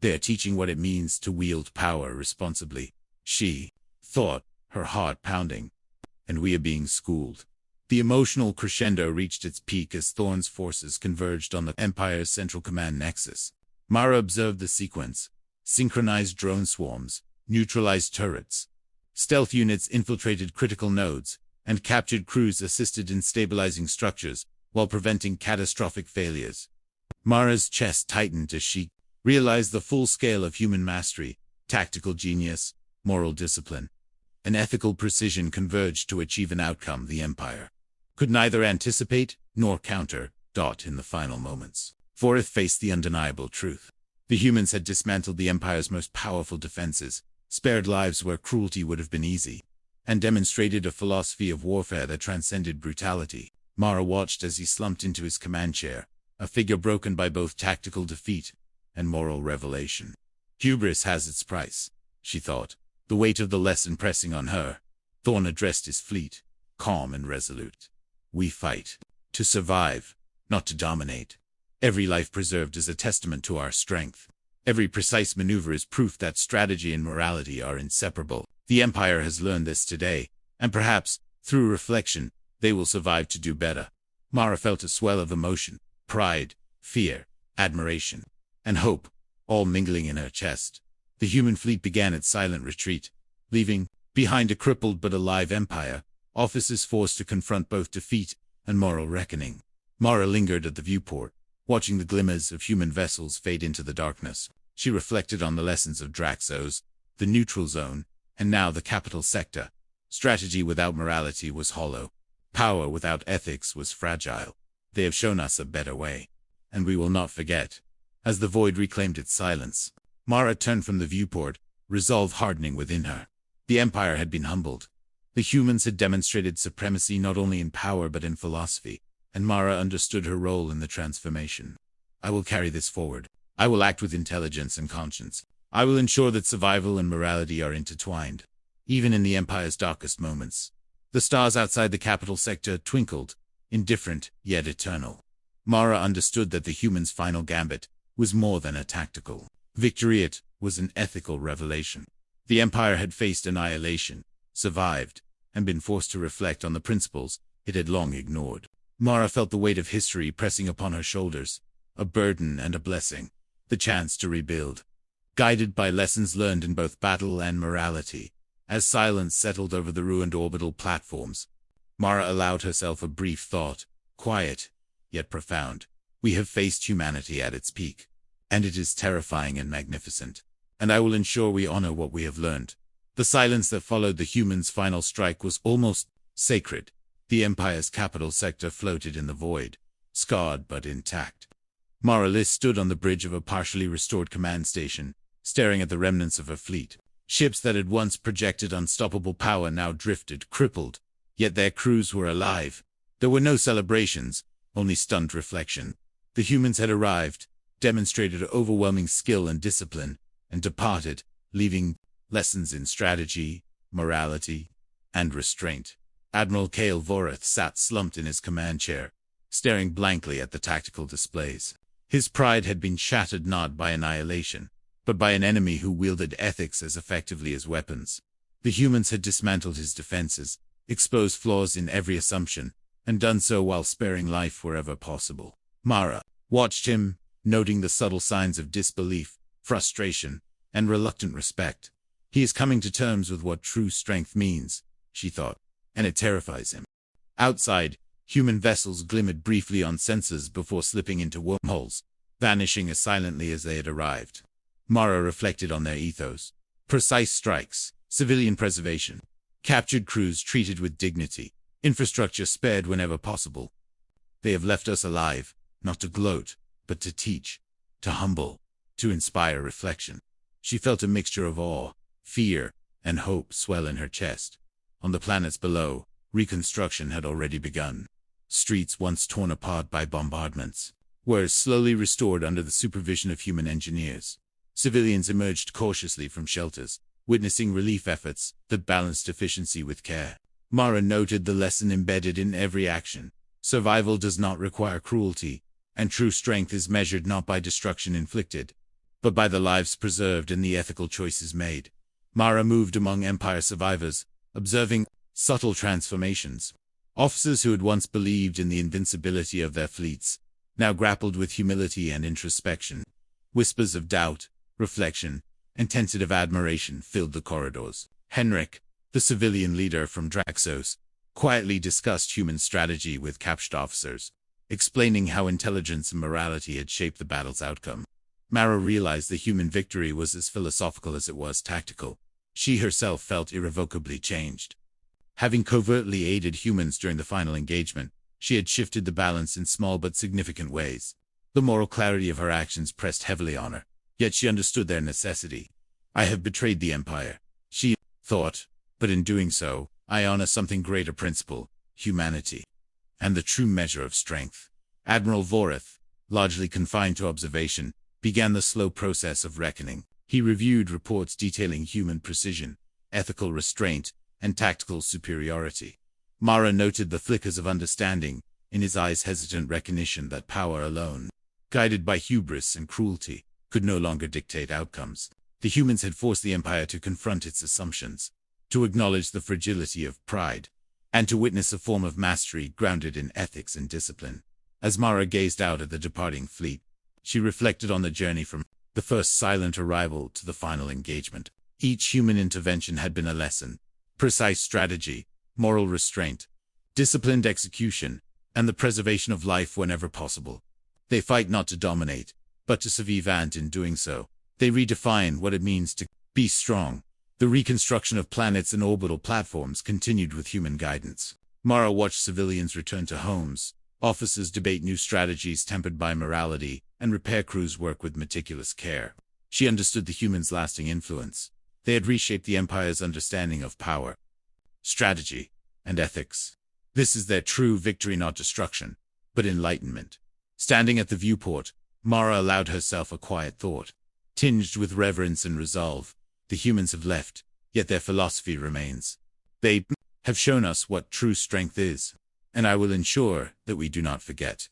They are teaching what it means to wield power responsibly, she thought, her heart pounding. And we are being schooled. The emotional crescendo reached its peak as Thorn's forces converged on the Empire's Central Command nexus. Mara observed the sequence. Synchronized drone swarms, neutralized turrets. Stealth units infiltrated critical nodes, and captured crews assisted in stabilizing structures while preventing catastrophic failures. Mara's chest tightened as she realized the full scale of human mastery, tactical genius, moral discipline, and ethical precision converged to achieve an outcome the Empire could neither anticipate nor counter. In the final moments, Vorith faced the undeniable truth. The humans had dismantled the Empire's most powerful defenses, spared lives where cruelty would have been easy, and demonstrated a philosophy of warfare that transcended brutality. Mara watched as he slumped into his command chair, a figure broken by both tactical defeat and moral revelation. Hubris has its price, she thought, the weight of the lesson pressing on her. Thorn addressed his fleet, calm and resolute. We fight to survive, not to dominate. Every life preserved is a testament to our strength. Every precise maneuver is proof that strategy and morality are inseparable. The Empire has learned this today, and perhaps, through reflection, they will survive to do better. Mara felt a swell of emotion, pride, fear, admiration, and hope, all mingling in her chest. The human fleet began its silent retreat, leaving behind a crippled but alive Empire, officers forced to confront both defeat and moral reckoning. Mara lingered at the viewport, watching the glimmers of human vessels fade into the darkness. She reflected on the lessons of Draxos, the neutral zone, and now the capital sector. Strategy without morality was hollow. Power without ethics was fragile. They have shown us a better way, and we will not forget. As the void reclaimed its silence, Mara turned from the viewport, resolve hardening within her. The Empire had been humbled. The humans had demonstrated supremacy not only in power but in philosophy, and Mara understood her role in the transformation. I will carry this forward. I will act with intelligence and conscience. I will ensure that survival and morality are intertwined. Even in the Empire's darkest moments, the stars outside the capital sector twinkled, indifferent yet eternal. Mara understood that the humans' final gambit was more than a tactical victory. It was an ethical revelation. The Empire had faced annihilation, survived, and been forced to reflect on the principles it had long ignored. Mara felt the weight of history pressing upon her shoulders, a burden and a blessing, the chance to rebuild. Guided by lessons learned in both battle and morality, as silence settled over the ruined orbital platforms, Mara allowed herself a brief thought, quiet, yet profound. We have faced humanity at its peak, and it is terrifying and magnificent, and I will ensure we honor what we have learned. The silence that followed the humans' final strike was almost sacred. The Empire's capital sector floated in the void, scarred but intact. Mara Liss stood on the bridge of a partially restored command station, staring at the remnants of her fleet. Ships that had once projected unstoppable power now drifted, crippled, yet their crews were alive. There were no celebrations, only stunned reflection. The humans had arrived, demonstrated overwhelming skill and discipline, and departed, leaving lessons in strategy, morality, and restraint. Admiral Vorith sat slumped in his command chair, staring blankly at the tactical displays. His pride had been shattered not by annihilation, but by an enemy who wielded ethics as effectively as weapons. The humans had dismantled his defenses, exposed flaws in every assumption, and done so while sparing life wherever possible. Mara watched him, noting the subtle signs of disbelief, frustration, and reluctant respect. He is coming to terms with what true strength means, she thought, and it terrifies him. Outside, human vessels glimmered briefly on sensors before slipping into wormholes. vanishing as silently as they had arrived. Mara reflected on their ethos. Precise strikes, civilian preservation, captured crews treated with dignity, infrastructure spared whenever possible. They have left us alive, not to gloat, but to teach, to humble, to inspire reflection. She felt a mixture of awe, fear, and hope swell in her chest. On the planets below, reconstruction had already begun. Streets once torn apart by bombardments were slowly restored under the supervision of human engineers. Civilians emerged cautiously from shelters, witnessing relief efforts that balanced efficiency with care. Mara noted the lesson embedded in every action. Survival does not require cruelty, and true strength is measured not by destruction inflicted, but by the lives preserved and the ethical choices made. Mara moved among Empire survivors, observing subtle transformations. Officers who had once believed in the invincibility of their fleets now grappled with humility and introspection. Whispers of doubt, reflection, and tentative admiration filled the corridors. Henrik, the civilian leader from Draxos, quietly discussed human strategy with captured officers, explaining how intelligence and morality had shaped the battle's outcome. Mara realized the human victory was as philosophical as it was tactical. She herself felt irrevocably changed. Having covertly aided humans during the final engagement, she had shifted the balance in small but significant ways. The moral clarity of her actions pressed heavily on her, yet she understood their necessity. I have betrayed the Empire, she thought, but in doing so, I honor something greater principle, humanity, and the true measure of strength. Admiral Vorith, largely confined to observation, began the slow process of reckoning. He reviewed reports detailing human precision, ethical restraint, and tactical superiority. Mara noted the flickers of understanding, in his eyes hesitant recognition that power alone, guided by hubris and cruelty, could no longer dictate outcomes. The humans had forced the Empire to confront its assumptions, to acknowledge the fragility of pride, and to witness a form of mastery grounded in ethics and discipline. As Mara gazed out at the departing fleet, she reflected on the journey from the first silent arrival to the final engagement. Each human intervention had been a lesson. Precise strategy, moral restraint, disciplined execution, and the preservation of life whenever possible. They fight not to dominate, but to survive, and in doing so, they redefine what it means to be strong. The reconstruction of planets and orbital platforms continued with human guidance. Mara watched civilians return to homes, officers debate new strategies tempered by morality, and repair crews work with meticulous care. She understood the humans' lasting influence. They had reshaped the Empire's understanding of power, strategy, and ethics. This is their true victory, not destruction, but enlightenment. Standing at the viewport, Mara allowed herself a quiet thought. Tinged with reverence and resolve, the humans have left, yet their philosophy remains. They have shown us what true strength is, and I will ensure that we do not forget.